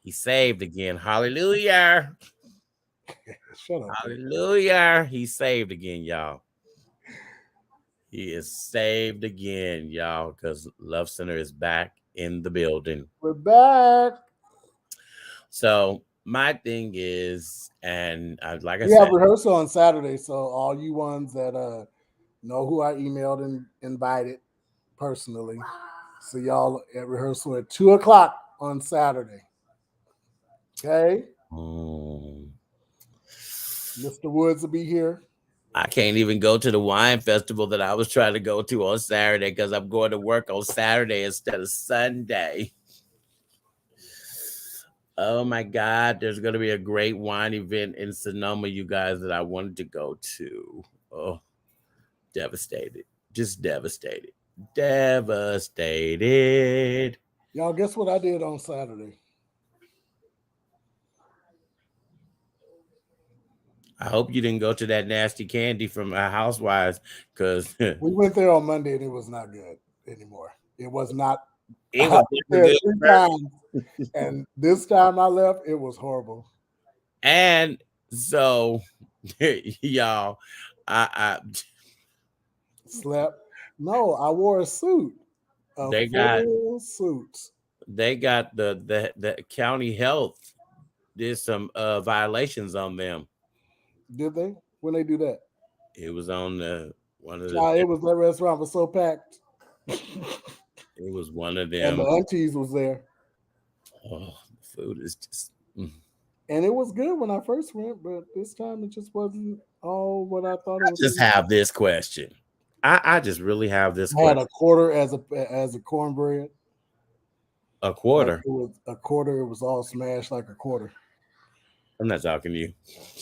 he saved again. Hallelujah. Shut up. Hallelujah. He saved again, y'all. He is saved again, y'all, because Love Center is back in the building. We're back. So my thing is, and like I said, we have rehearsal on Saturday. So all you ones that know who I emailed and invited personally, so y'all at rehearsal at 2:00 on Saturday. Okay. Mr. Woods will be here. I can't even go to the wine festival that I was trying to go to on Saturday because I'm going to work on Saturday instead of Sunday. Oh my God, there's going to be a great wine event in Sonoma, you guys, that I wanted to go to. Oh, devastated. Just devastated. Devastated. Y'all, guess what I did on Saturday? I hope you didn't go to that nasty candy from Housewives, because We went there on Monday and it was not good anymore. It was not. it I was was never there good. 3 times, and this time I left, it was horrible. And so, y'all, I Slept. No, I wore a suit, a they got full suit. the county health did some violations on them. Did they? When they do that? It was on the one of the. Child, it was that restaurant was so packed, It was one of and the them. aunties was there, Oh, the food is just. and it was good when I first went, but this time it just wasn't all what I thought it I was. just have this question. I just really have this I had question. a quarter as a cornbread. A Like quarter. it was a quarter. It was all smashed like a quarter. I'm not talking to you.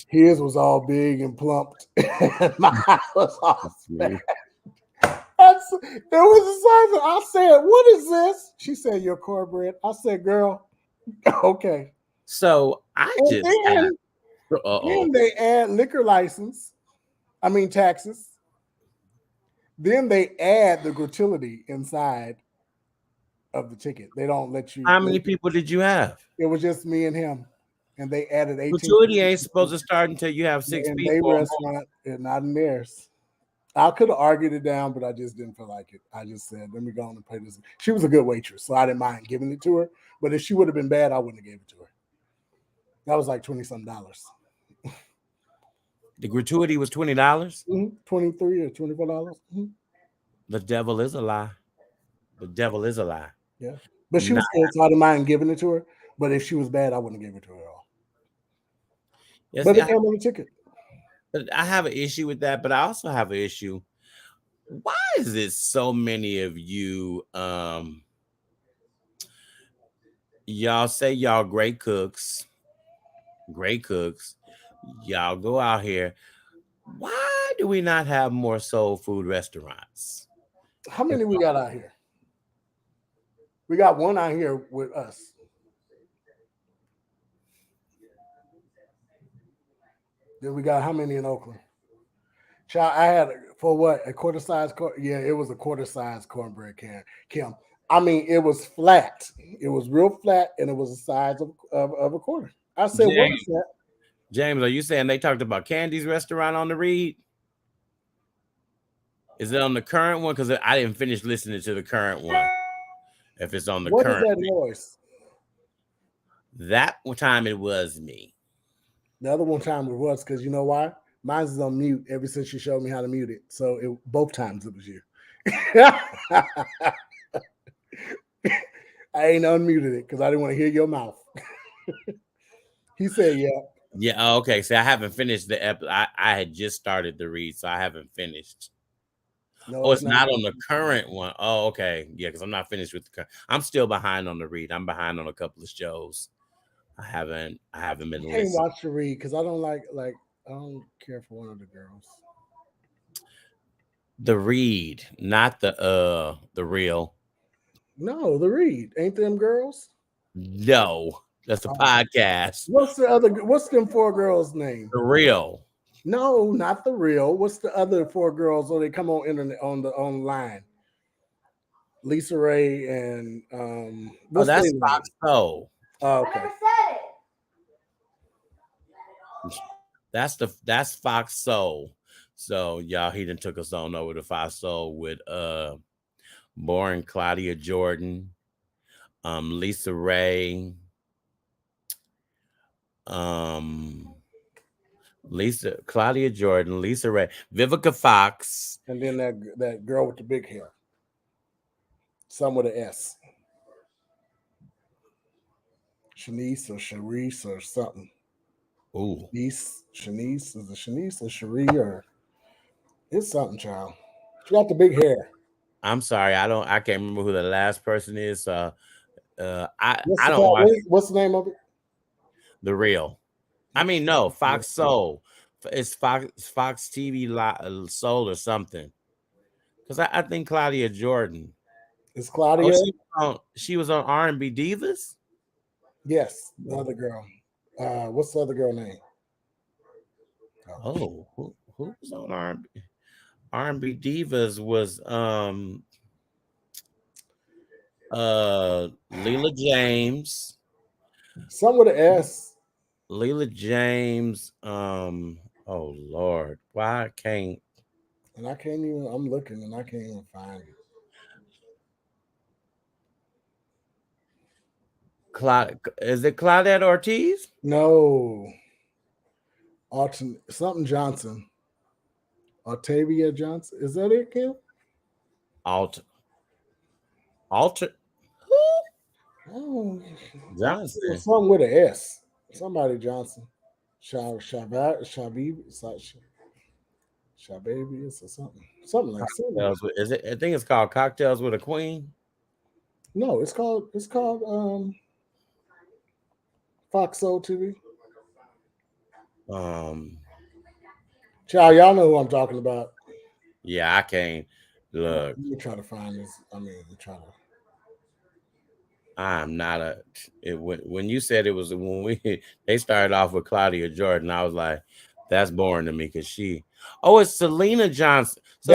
His was all big and plumped. And mine was all smashed. There was a server. I said, "What is this?" She said, "Your cornbread." I said, "Girl, okay." So I And just have. then they add liquor license. I mean taxes. Then they add the gratuity inside of the ticket. They don't let you. How many people did you have? It was just me and him, and they added 18. Gratuity ain't supposed to start until you have 6 in people. their or more. restaurant and not in theirs. I could have argued it down, but I just didn't feel like it. I just said, let me go on and pay this. She was a good waitress, so I didn't mind giving it to her. But if she would have been bad, I wouldn't have gave it to her. That was like $20-something. The gratuity was $20. 23 or $24. The devil is a lie. The devil is a lie. Yeah. But she was good, so I didn't mind giving it to her. But if she was bad, I wouldn't have gave it to her at all. Yes, But it came on the ticket. But I have an issue with that, but I also have an issue. Why is it so many of you y'all say y'all great cooks, y'all go out here. Why do we not have more soul food restaurants? How many we got out here? We got one out here with us. Then we got how many in Oakland? Child, I had for what a quarter size. Yeah, it was a quarter size cornbread can. Kim, I mean, it was flat. It was real flat, and it was the size of a quarter. I said, James, "What is that?" James, are you saying they talked about Candy's restaurant on the read? Is it on the current one? Because I didn't finish listening to the current one. If it's on the What current, is that noise? That one time it was me. The other one time it was because you know why? Mine is on mute ever since you showed me how to mute it. So both times it was you. I ain't unmuted it because I didn't want to hear your mouth. He said, "Yeah." Yeah. Okay. So I haven't finished the episode. I had just started the read, so I haven't finished. No, it's not on the current one. Oh, okay. Yeah, because I'm not finished with the current. I'm still behind on the read. I'm behind on a couple of shows. I haven't been listening. I can't watch the read because I don't like I don't care for one of the girls. The read, not the real. No, the read. Ain't them girls? No, that's a podcast. What's them 4 girls' name? The real. No, not the real. What's the other 4 girls? So they come on internet on the online. Lisa Ray and oh, that's Fox Soul. Oh, okay. That's Fox Soul. So y'all, he done took us on over to Fox Soul with Boring Claudia Jordan, Lisa Ray, Claudia Jordan, Lisa Ray, Vivica Fox, and then that girl with the big hair, some with an S, Shanice or Sharice or something. Ooh, Shanice is it Shanice or Cherie or it's something, child. She got the big hair. I'm sorry, I can't remember who the last person is. I don't watch. What's the name of it? The real. I mean, no, Fox Soul. It's Fox TV Soul or something. Because I think Claudia Jordan. It's Oh, Claudia. she was on R&B Divas. Yes, the other girl. What's the other girl name? Oh, who was on R&B Divas was Leela James. Some with an S. Leela James. Oh Lord, why I can't? And I can't even. I'm looking and I can't even find it. Is it Claudette Ortiz? No, something Johnson. Octavia Johnson. Is that it, Kim? Alter Oh, Johnson. something with an S. Somebody Johnson. Shababi or something. Something like that. Is it? I think it's called Cocktails with a Queen. No, it's called Fox Soul TV. Child, y'all know who I'm talking about. Yeah, I can't look. Let me try to find this. I'm not a. When you said it was they started off with Claudia Jordan, I was like, that's boring to me because she. Oh, it's Selena Johnson. So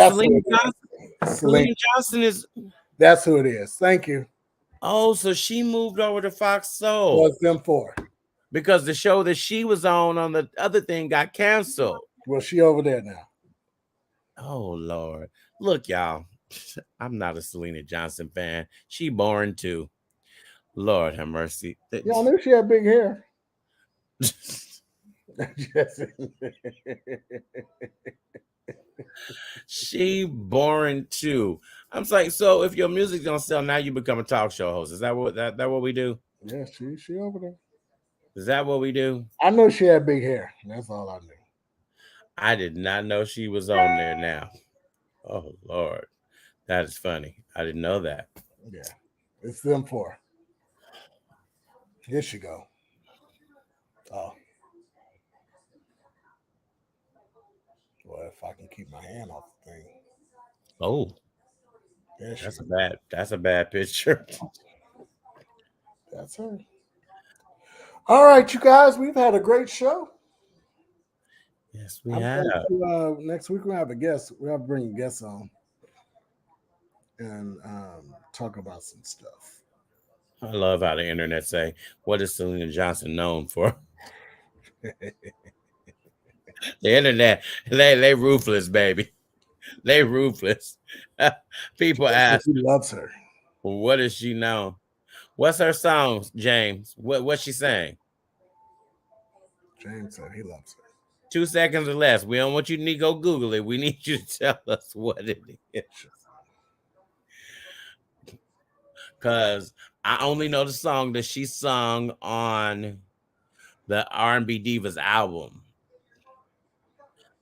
Selena Johnson is. That's who it is. Thank you. Oh, so she moved over to Fox Soul. Well, it's them four. Because the show that she was on the other thing got canceled. Well, she over there now. Oh Lord, look, y'all. I'm not a Selena Johnson fan. She boring too. Lord have mercy. Y'all knew she had big hair. She boring too. I'm like, so if your music don't sell, now you become a talk show host. Is that what we do? Yeah, she over there. Is that what we do? I know she had big hair. That's all I knew. I did not know she was on there now. Oh Lord, that is funny. I didn't know that. Yeah, it's them four. Here she go. Oh. Well, if I can keep my hand off the thing. Oh, that's a bad picture. That's her. All right, you guys, we've had a great show. Yes, we have. Next week we'll have a guest. We'll have to bring a guest on and talk about some stuff. I love how the internet say, "What is Selena Johnson known for?" The internet, they ruthless, baby. They ruthless. People ask, "Who loves her?" What is she known? What's her song, James? What's she saying? James said he loves her. 2 seconds or less. We don't want you to go Google it. We need you to tell us what it is. Because I only know the song that she sung on the R&B Divas album.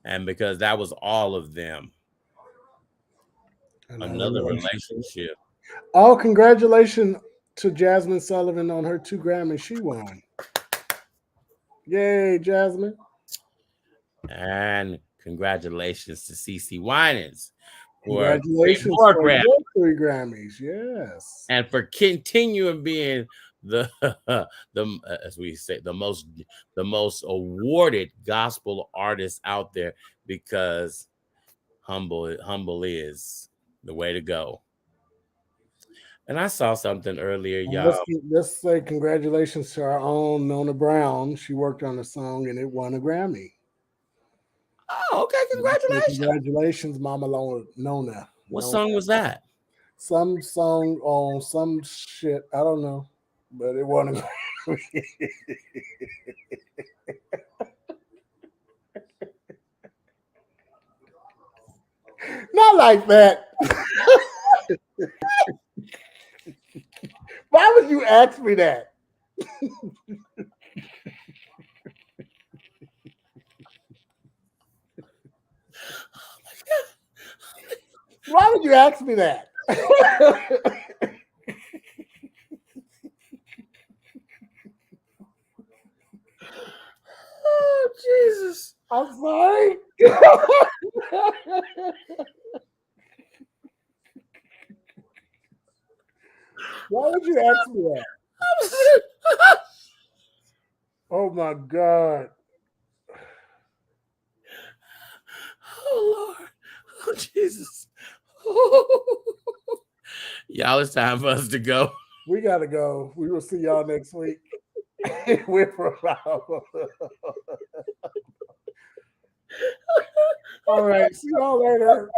And because that was all of them. Another relationship. Oh, congratulations to Jazmine Sullivan on her 2 Grammys she won. Yay, Jazmine. And congratulations to CeCe Winans for 3 Grammys. Yes. And for continuing being the as we say the most awarded gospel artist out there, because humble is the way to go. And I saw something earlier, y'all. Let's say congratulations to our own Nona Brown. She worked on the song and it won a Grammy. Oh, okay. Congratulations. Congratulations, Mama Nona. What song was that? Some song on some shit. I don't know. But it won a Grammy. Not like that. Why would you ask me that? Why would you ask me that? Oh, Jesus. I'm sorry. Why would you ask me that? Oh my God. Oh Lord. Oh Jesus. Y'all, it's time for us to go. We gotta go. We will see y'all next week. We're from All right. See y'all later.